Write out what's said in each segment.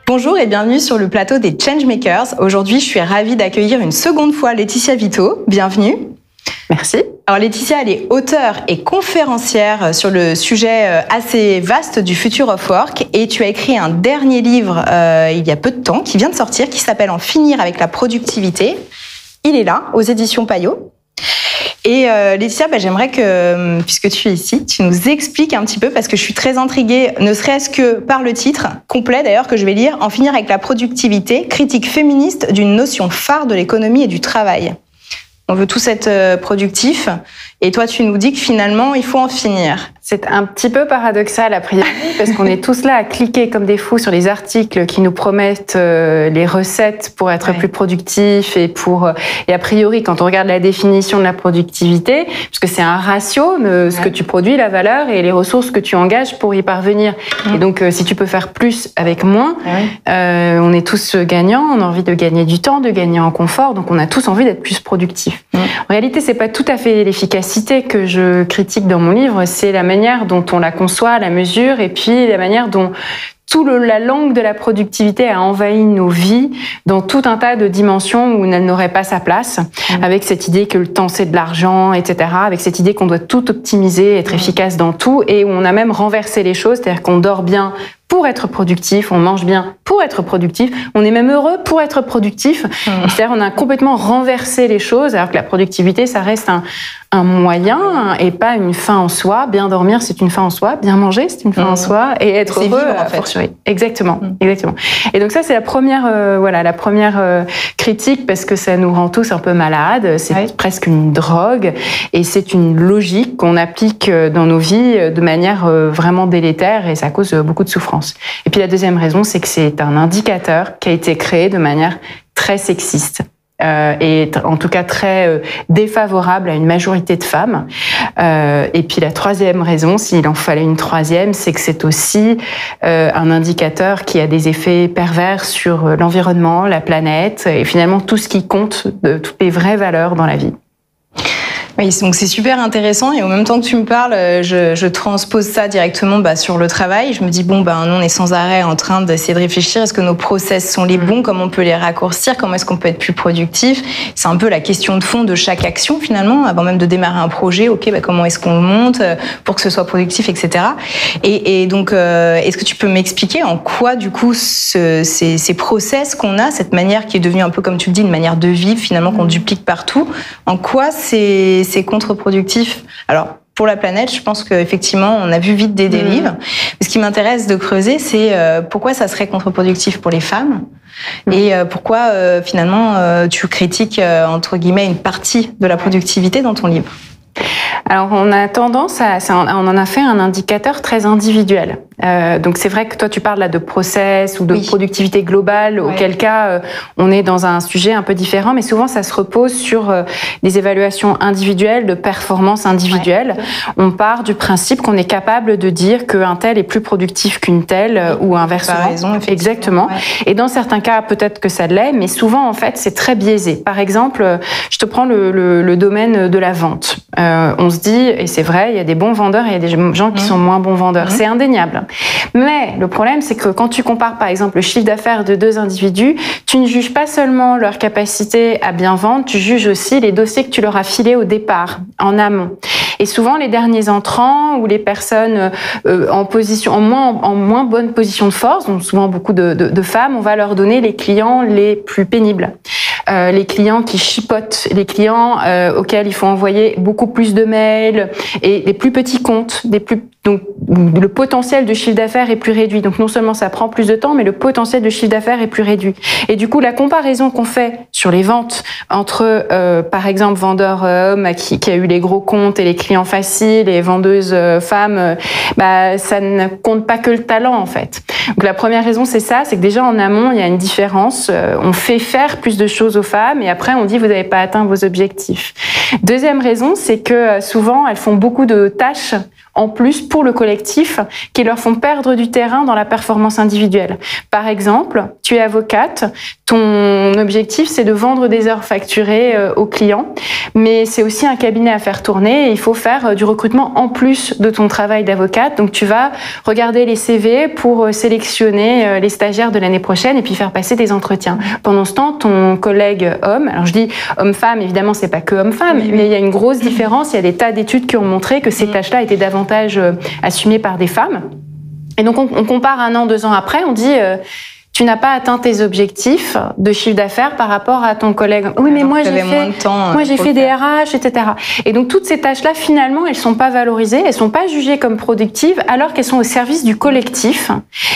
Bonjour et bienvenue sur le plateau des Changemakers. Aujourd'hui, je suis ravie d'accueillir une seconde fois Laetitia Vito. Bienvenue. Merci. Alors Laetitia, elle est auteure et conférencière sur le sujet assez vaste du Future of Work et tu as écrit un dernier livre il y a peu de temps qui vient de sortir qui s'appelle En finir avec la productivité. Il est là, aux éditions Payot. Et Laetitia, j'aimerais que, puisque tu es ici, tu nous expliques un petit peu, parce que je suis très intriguée, ne serait-ce que par le titre, complet d'ailleurs, que je vais lire, En finir avec la productivité, critique féministe d'une notion phare de l'économie et du travail. On veut tous être productifs, et toi tu nous dis que finalement, il faut en finir. C'est un petit peu paradoxal a priori, parce qu'on est tous là à cliquer comme des fous sur les articles qui nous promettent les recettes pour être plus productifs et a priori, quand on regarde la définition de la productivité, puisque c'est un ratio de ce que tu produis, la valeur et les ressources que tu engages pour y parvenir. Et donc, si tu peux faire plus avec moins, on est tous gagnants, on a envie de gagner du temps, de gagner en confort, donc on a tous envie d'être plus productifs. En réalité, c'est pas tout à fait l'efficacité que je critique dans mon livre, c'est la manière dont on la conçoit, la mesure, et puis la manière dont la langue de la productivité a envahi nos vies dans tout un tas de dimensions où elle n'aurait pas sa place, avec cette idée que le temps c'est de l'argent, etc., avec cette idée qu'on doit tout optimiser, être efficace dans tout, et où on a même renversé les choses, c'est-à-dire qu'on dort bien pour être productif, on mange bien pour être productif, on est même heureux pour être productif. C'est-à-dire on a complètement renversé les choses, alors que la productivité, ça reste un moyen et pas une fin en soi. Bien dormir, c'est une fin en soi. Bien manger, c'est une fin en soi. Et être heureux, vivre, en fait. Exactement, exactement. Et donc ça, c'est la première critique, parce que ça nous rend tous un peu malades. C'est presque une drogue, et c'est une logique qu'on applique dans nos vies de manière vraiment délétère, et ça cause beaucoup de souffrance. Et puis la deuxième raison, c'est que c'est un indicateur qui a été créé de manière très sexiste. Et en tout cas très défavorable à une majorité de femmes. Et puis la troisième raison, s'il en fallait une troisième, c'est que c'est aussi un indicateur qui a des effets pervers sur l'environnement, la planète, et finalement tout ce qui compte, de toutes les vraies valeurs dans la vie. Oui, donc c'est super intéressant, et au même temps que tu me parles, je transpose ça directement sur le travail. Je me dis, nous on est sans arrêt en train d'essayer de réfléchir, est-ce que nos process sont les bons, comment on peut les raccourcir, comment est-ce qu'on peut être plus productif. C'est un peu la question de fond de chaque action finalement, avant même de démarrer un projet, comment est-ce qu'on le monte pour que ce soit productif, etc. Et donc, est-ce que tu peux m'expliquer en quoi du coup ces process qu'on a, cette manière qui est devenue un peu, comme tu le dis, une manière de vivre finalement qu'on duplique partout, en quoi c'est contre-productif? Alors, pour la planète, je pense qu'effectivement, on a vu vite des dérives. Mais ce qui m'intéresse de creuser, c'est pourquoi ça serait contre-productif pour les femmes et pourquoi, finalement, tu critiques, entre guillemets, une partie de la productivité dans ton livre. Alors, on a tendance on en a fait un indicateur très individuel. Donc, c'est vrai que toi, tu parles là de process ou de productivité globale, auquel cas, on est dans un sujet un peu différent, mais souvent, ça se repose sur des évaluations individuelles, de performance individuelle. On part du principe qu'on est capable de dire qu'un tel est plus productif qu'une telle, ou inversement. Raison, exactement. Et dans certains cas, peut-être que ça l'est, mais souvent, en fait, c'est très biaisé. Par exemple, je te prends le domaine de la vente. On se dit, et c'est vrai, il y a des bons vendeurs et il y a des gens qui sont moins bons vendeurs. C'est indéniable. Mais le problème, c'est que quand tu compares, par exemple, le chiffre d'affaires de deux individus, tu ne juges pas seulement leur capacité à bien vendre, tu juges aussi les dossiers que tu leur as filés au départ, en amont. Et souvent, les derniers entrants ou les personnes en moins bonne position de force, donc souvent beaucoup de femmes, on va leur donner les clients les plus pénibles. Les clients qui chipotent, les clients auxquels il faut envoyer beaucoup plus de mails, et les plus petits comptes, donc le potentiel de chiffre d'affaires est plus réduit. Donc non seulement ça prend plus de temps, mais le potentiel de chiffre d'affaires est plus réduit. Et du coup, la comparaison qu'on fait sur les ventes entre, par exemple, vendeur homme qui a eu les gros comptes et les clients faciles, et vendeuse femme, ça ne compte pas que le talent en fait. Donc la première raison, c'est ça, c'est que déjà en amont, il y a une différence. On fait faire plus de choses aux femmes, et après on dit vous n'avez pas atteint vos objectifs. Deuxième raison, c'est que souvent elles font beaucoup de tâches en plus pour le collectif qui leur font perdre du terrain dans la performance individuelle. Par exemple, tu es avocate, ton objectif c'est de vendre des heures facturées aux clients, mais c'est aussi un cabinet à faire tourner et il faut faire du recrutement en plus de ton travail d'avocate. Donc tu vas regarder les CV pour sélectionner les stagiaires de l'année prochaine et puis faire passer des entretiens. Pendant ce temps, ton collègue homme, alors je dis homme-femme, évidemment c'est pas que homme-femme, mais il y a une grosse différence, il y a des tas d'études qui ont montré que ces tâches-là étaient davantage assumées par des femmes. Et donc on compare 1 an, 2 ans après, on dit tu n'as pas atteint tes objectifs de chiffre d'affaires par rapport à ton collègue. Oui, mais moi j'ai fait des RH, etc. Et donc toutes ces tâches-là, finalement, elles sont pas valorisées, elles sont pas jugées comme productives, alors qu'elles sont au service du collectif.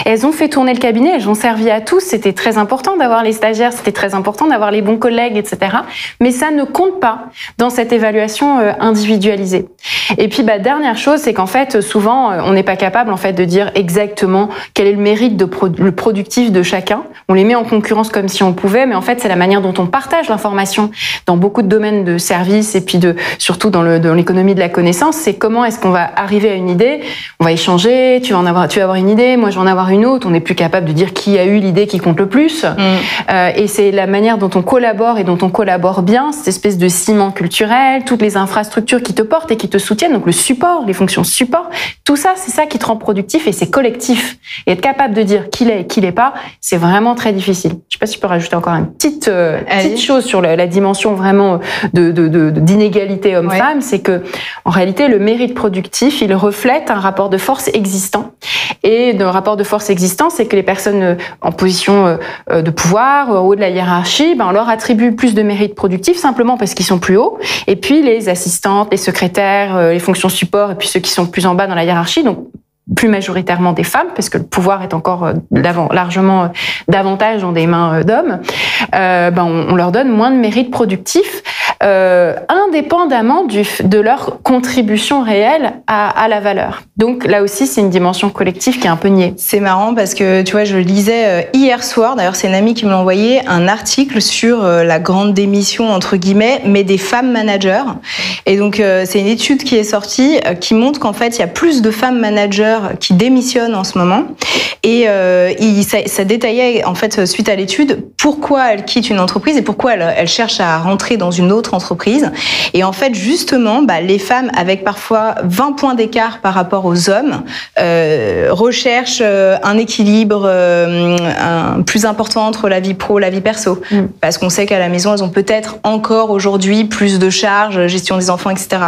Et elles ont fait tourner le cabinet, elles ont servi à tous. C'était très important d'avoir les stagiaires, c'était très important d'avoir les bons collègues, etc. Mais ça ne compte pas dans cette évaluation individualisée. Et puis, dernière chose, c'est qu'en fait, souvent, on n'est pas capable en fait de dire exactement quel est le mérite le productif de chacun. On les met en concurrence comme si on pouvait, mais en fait, c'est la manière dont on partage l'information dans beaucoup de domaines de services et puis surtout dans l'économie de la connaissance. C'est comment est-ce qu'on va arriver à une idée. On va échanger, tu vas avoir une idée, moi je vais en avoir une autre. On n'est plus capable de dire qui a eu l'idée qui compte le plus. Et c'est la manière dont on collabore et dont on collabore bien, cette espèce de ciment culturel, toutes les infrastructures qui te portent et qui te soutiennent, donc le support, les fonctions support, tout ça, c'est ça qui te rend productif et c'est collectif. Et être capable de dire qui l'est et qui l'est pas, c'est vraiment très difficile. Je sais pas si je peux rajouter encore une petite chose sur la dimension vraiment d'inégalité homme-femme, c'est que en réalité le mérite productif, il reflète un rapport de force existant. Et le rapport de force existant, c'est que les personnes en position de pouvoir, au haut de la hiérarchie, on leur attribue plus de mérite productif simplement parce qu'ils sont plus hauts. Et puis les assistantes, les secrétaires, les fonctions support, et puis ceux qui sont plus en bas dans la hiérarchie, donc plus majoritairement des femmes, parce que le pouvoir est encore largement davantage dans des mains d'hommes, on leur donne moins de mérite productif, indépendamment de leur contribution réelle à la valeur. Donc là aussi, c'est une dimension collective qui est un peu niée. C'est marrant parce que, tu vois, je lisais hier soir, d'ailleurs c'est une amie qui me l'a envoyé, un article sur la grande démission, entre guillemets, mais des femmes managers. Et donc, c'est une étude qui est sortie qui montre qu'en fait, il y a plus de femmes managers qui démissionnent en ce moment. Et ça détaillait, en fait, suite à l'étude, pourquoi elles quittent une entreprise et pourquoi elles cherchent à rentrer dans une autre entreprise. Et en fait, justement, les femmes, avec parfois 20 points d'écart par rapport aux hommes, recherchent un équilibre plus important entre la vie pro et la vie perso. Parce qu'on sait qu'à la maison, elles ont peut-être encore aujourd'hui plus de charges, gestion des enfants, etc.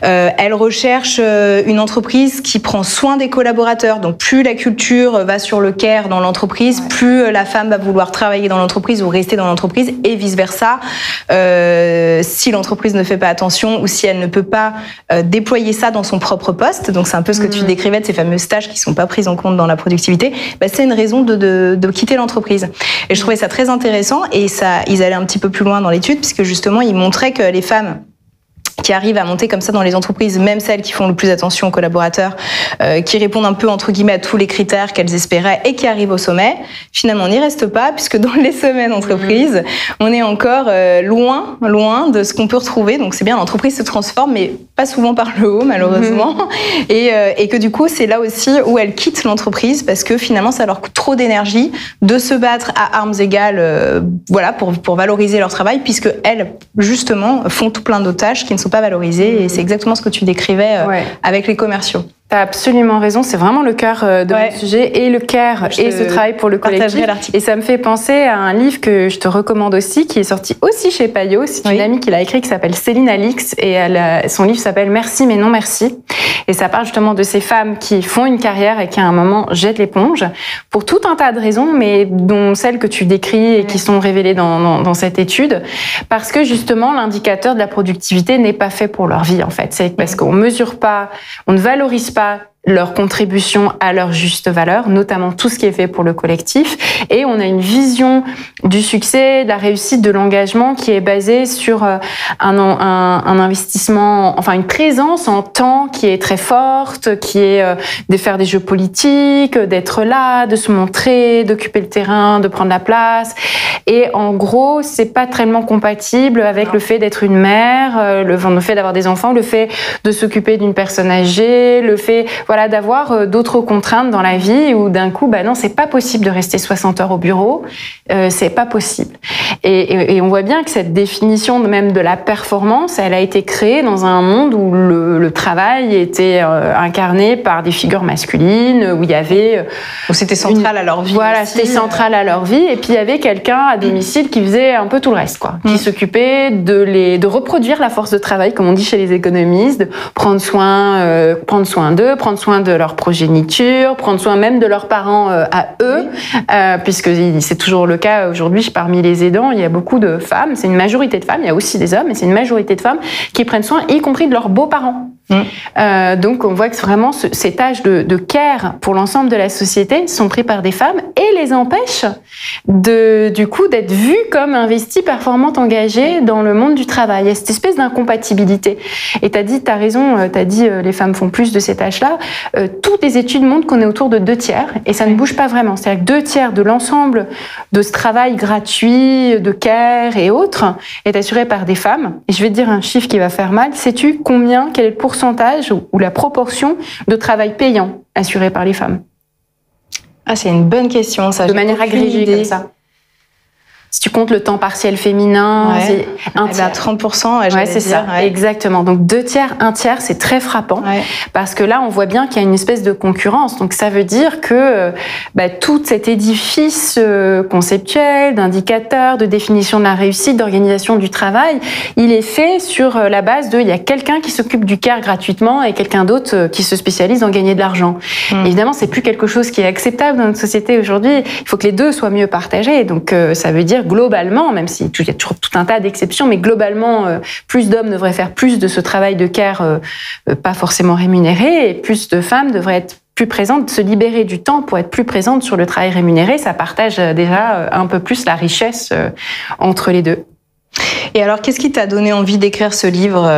Elles recherchent une entreprise qui prend soin des collaborateurs. Donc, plus la culture va sur le care dans l'entreprise, plus la femme va vouloir travailler dans l'entreprise ou rester dans l'entreprise, et vice-versa. Si l'entreprise ne fait pas attention ou si elle ne peut pas déployer ça dans son propre poste, donc c'est un peu ce que tu décrivais de ces fameuses tâches qui sont pas prises en compte dans la productivité, c'est une raison de quitter l'entreprise. Et je trouvais ça très intéressant, et ils allaient un petit peu plus loin dans l'étude, puisque justement ils montraient que les femmes qui arrivent à monter comme ça dans les entreprises, même celles qui font le plus attention aux collaborateurs, qui répondent un peu entre guillemets à tous les critères qu'elles espéraient et qui arrivent au sommet, finalement on n'y reste pas, puisque dans les sommets d'entreprise, on est encore loin de ce qu'on peut retrouver. Donc c'est bien, l'entreprise se transforme, mais pas souvent par le haut, malheureusement. Et que du coup, c'est là aussi où elles quittent l'entreprise, parce que finalement, ça leur coûte trop d'énergie de se battre à armes égales, pour valoriser leur travail, puisque elles, justement, font tout plein d'autres tâches qui ne sont pas valorisées. Et c'est exactement ce que tu décrivais avec les commerciaux. T'as absolument raison, c'est vraiment le cœur de mon sujet, et le care et ce travail pour le collectif. Et ça me fait penser à un livre que je te recommande aussi, qui est sorti aussi chez Payot. C'est une amie qui l'a écrit, qui s'appelle Céline Alix, et son livre s'appelle Merci mais non merci. Et ça parle justement de ces femmes qui font une carrière et qui à un moment jettent l'éponge pour tout un tas de raisons, mais dont celles que tu décris et qui sont révélées dans cette étude, parce que justement l'indicateur de la productivité n'est pas fait pour leur vie en fait. C'est parce qu'on mesure pas, on ne valorise pas leur contribution à leur juste valeur, notamment tout ce qui est fait pour le collectif. Et on a une vision du succès, de la réussite, de l'engagement qui est basée sur un investissement, enfin une présence en temps qui est très forte, qui est de faire des jeux politiques, d'être là, de se montrer, d'occuper le terrain, de prendre la place. Et en gros, c'est pas tellement compatible avec le fait d'être une mère, le fait d'avoir des enfants, le fait de s'occuper d'une personne âgée, le fait d'avoir d'autres contraintes dans la vie où d'un coup, non, c'est pas possible de rester 60 heures au bureau, c'est pas possible. Et on voit bien que cette définition même de la performance, elle a été créée dans un monde où le travail était incarné par des figures masculines, où il y avait... où c'était central à leur vie. Voilà, aussi. C'était central à leur vie. Et puis il y avait quelqu'un à domicile qui faisait un peu tout le reste, quoi. Qui s'occupait de reproduire la force de travail, comme on dit chez les économistes, de prendre soin d'eux, prendre soin de leur progéniture, prendre soin même de leurs parents à eux, puisque c'est toujours le cas aujourd'hui parmi les aidants. Il y a beaucoup de femmes, c'est une majorité de femmes, il y a aussi des hommes, mais c'est une majorité de femmes qui prennent soin, y compris de leurs beaux-parents. Donc on voit que vraiment ces tâches de care pour l'ensemble de la société sont prises par des femmes et les empêchent du coup d'être vues comme investies, performantes, engagées dans le monde du travail. Il y a cette espèce d'incompatibilité. Et t'as raison, t'as dit les femmes font plus de ces tâches-là. Toutes les études montrent qu'on est autour de 2/3 et ça ne bouge pas vraiment. C'est-à-dire que 2/3 de l'ensemble de ce travail gratuit, de care et autres est assuré par des femmes. Et je vais te dire un chiffre qui va faire mal. Sais-tu quel est le pourcentage ou la proportion de travail payant assuré par les femmes? Ah, c'est une bonne question, ça. De manière agrégée comme ça. Si tu comptes le temps partiel féminin, c'est un tiers. 30%, c'est ça, exactement. Donc 2/3, 1/3, c'est très frappant parce que là, on voit bien qu'il y a une espèce de concurrence. Donc ça veut dire que tout cet édifice conceptuel, d'indicateurs, de définition de la réussite, d'organisation du travail, il est fait sur la base il y a quelqu'un qui s'occupe du care gratuitement et quelqu'un d'autre qui se spécialise en gagner de l'argent. Évidemment, c'est plus quelque chose qui est acceptable dans notre société aujourd'hui. Il faut que les deux soient mieux partagés. Donc ça veut dire globalement, même s'il y a toujours tout un tas d'exceptions, mais globalement, plus d'hommes devraient faire plus de ce travail de care pas forcément rémunéré, et plus de femmes devraient être plus présentes, se libérer du temps pour être plus présentes sur le travail rémunéré. Ça partage déjà un peu plus la richesse entre les deux. Et alors, qu'est-ce qui t'a donné envie d'écrire ce livre?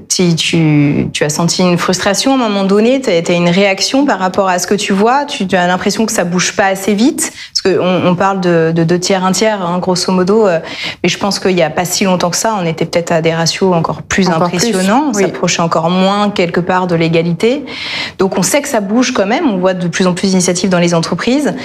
Tu as senti une frustration à un moment donné? T'as une réaction par rapport à ce que tu vois? Tu as l'impression que ça bouge pas assez vite? Parce qu'on parle de 2/3, 1/3, grosso modo. Mais je pense qu'il y a pas si longtemps que ça, on était peut-être à des ratios encore plus impressionnants. On s'approchait encore moins, quelque part, de l'égalité. Donc, on sait que ça bouge quand même. On voit de plus en plus d'initiatives dans les entreprises.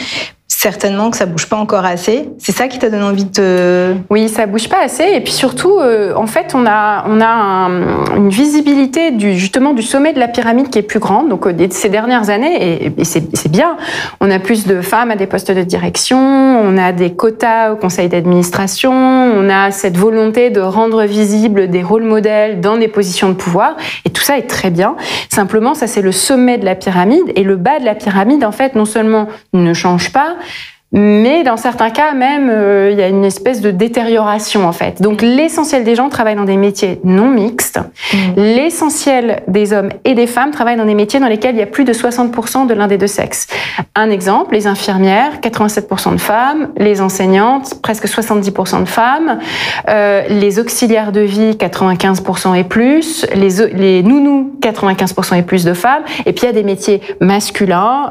Certainement que ça bouge pas encore assez. C'est ça qui t'a donné envie de... Oui, ça bouge pas assez. Et puis surtout, en fait, on a une visibilité justement du sommet de la pyramide qui est plus grande. Donc, ces dernières années, et c'est bien, on a plus de femmes à des postes de direction, on a des quotas au conseil d'administration, on a cette volonté de rendre visibles des rôles modèles dans des positions de pouvoir. Et tout ça est très bien. Simplement, ça, c'est le sommet de la pyramide. Et le bas de la pyramide, en fait, non seulement ne change pas, mais dans certains cas même, il y a une espèce de détérioration en fait. Donc l'essentiel des gens travaillent dans des métiers non mixtes. L'essentiel des hommes et des femmes travaillent dans des métiers dans lesquels il y a plus de 60% de l'un des deux sexes. Un exemple, les infirmières, 87% de femmes, les enseignantes, presque 70% de femmes, les auxiliaires de vie, 95% et plus, les nounous, 95% et plus de femmes, et puis il y a des métiers masculins,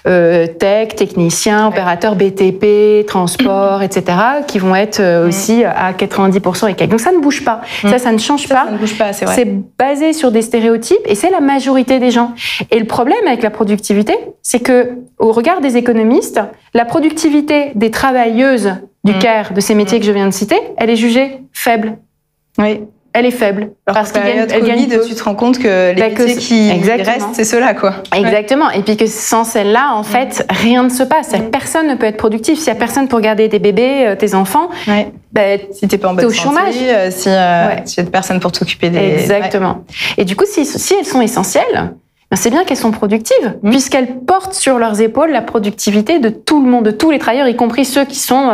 tech, techniciens, opérateurs BTP, transport, etc., qui vont être aussi à 90% et quelques. Donc ça ne bouge pas. Ça ne change pas. Ça ne bouge pas, c'est vrai. C'est basé sur des stéréotypes et c'est la majorité des gens. Et le problème avec la productivité, c'est que, au regard des économistes, la productivité des travailleuses du care, de ces métiers que je viens de citer, elle est jugée faible. Oui. Elle est faible. Parce qu'elle gagne peu. Tu te rends compte que les métiers qui restent, c'est ceux-là, quoi. Exactement. Et puis que sans celle-là, en fait, rien ne se passe. Personne ne peut être productif. S'il n'y a personne pour garder tes bébés, tes enfants, si t'es pas en bonne santé, au chômage. Si y a personne pour t'occuper des... Exactement. Et du coup, si elles sont essentielles, c'est bien qu'elles sont productives, puisqu'elles portent sur leurs épaules la productivité de tout le monde, de tous les travailleurs, y compris ceux qui sont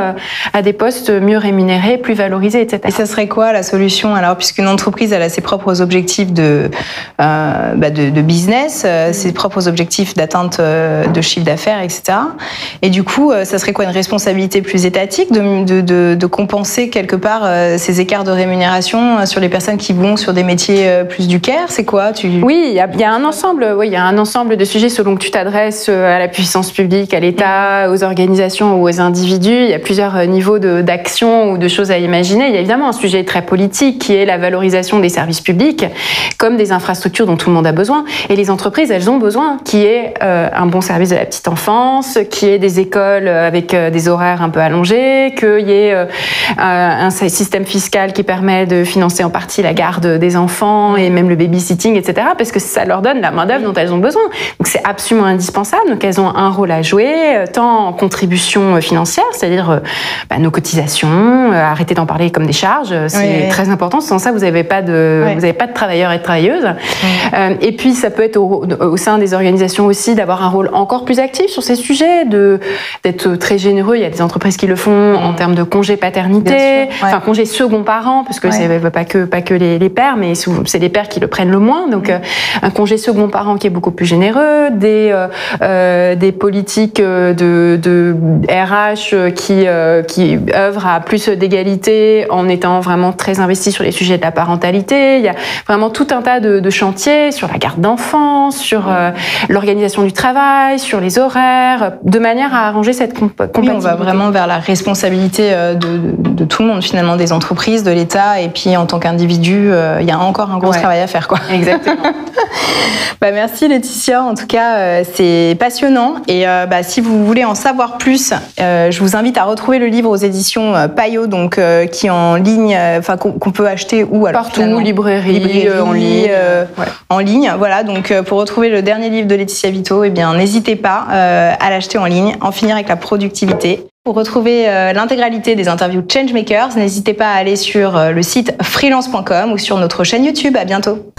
à des postes mieux rémunérés, plus valorisés, etc. Et ça serait quoi la solution alors, puisqu'une entreprise elle a ses propres objectifs de business, ses propres objectifs d'atteinte de chiffre d'affaires, etc. Et du coup, ça serait quoi une responsabilité plus étatique de compenser quelque part ces écarts de rémunération sur les personnes qui vont sur des métiers plus du care? C'est quoi Oui, il y a un ensemble. Oui, il y a un ensemble de sujets selon que tu t'adresses à la puissance publique, à l'État, aux organisations ou aux individus. Il y a plusieurs niveaux d'action ou de choses à imaginer. Il y a évidemment un sujet très politique qui est la valorisation des services publics comme des infrastructures dont tout le monde a besoin. Et les entreprises, elles ont besoin qu'il y ait un bon service de la petite enfance, qu'il y ait des écoles avec des horaires un peu allongés, qu'il y ait un système fiscal qui permet de financer en partie la garde des enfants et même le babysitting, etc. Parce que ça leur donne la main-d'œuvre dont elles ont besoin. Donc c'est absolument indispensable. Donc elles ont un rôle à jouer, tant en contribution financière, c'est-à-dire nos cotisations, arrêter d'en parler comme des charges, c'est très important. Sans ça, vous n'avez pas de travailleurs et de travailleuses. Et puis ça peut être au sein des organisations aussi d'avoir un rôle encore plus actif sur ces sujets, d'être très généreux. Il y a des entreprises qui le font en termes de congé paternité, enfin congé second parent, parce que c'est pas que les pères, mais c'est les pères qui le prennent le moins. Donc un congé second parent qui est beaucoup plus généreux, des politiques de RH qui œuvrent à plus d'égalité en étant vraiment très investis sur les sujets de la parentalité. Il y a vraiment tout un tas de chantiers sur la garde d'enfants, sur l'organisation du travail, sur les horaires, de manière à arranger cette compatibilité. Oui, on va vraiment vers la responsabilité de tout le monde finalement, des entreprises, de l'État, et puis en tant qu'individu, il y a encore un gros travail à faire, quoi. Exactement. Merci Laetitia, en tout cas c'est passionnant, et si vous voulez en savoir plus, je vous invite à retrouver le livre aux éditions Payot, donc qui est en ligne, qu'on peut acheter où alors, partout, librairie, en ligne. En ligne, voilà. Donc pour retrouver le dernier livre de Laetitia Vito, n'hésitez pas à l'acheter en ligne, En finir avec la productivité. Pour retrouver l'intégralité des interviews Changemakers, n'hésitez pas à aller sur le site freelance.com ou sur notre chaîne YouTube. À bientôt.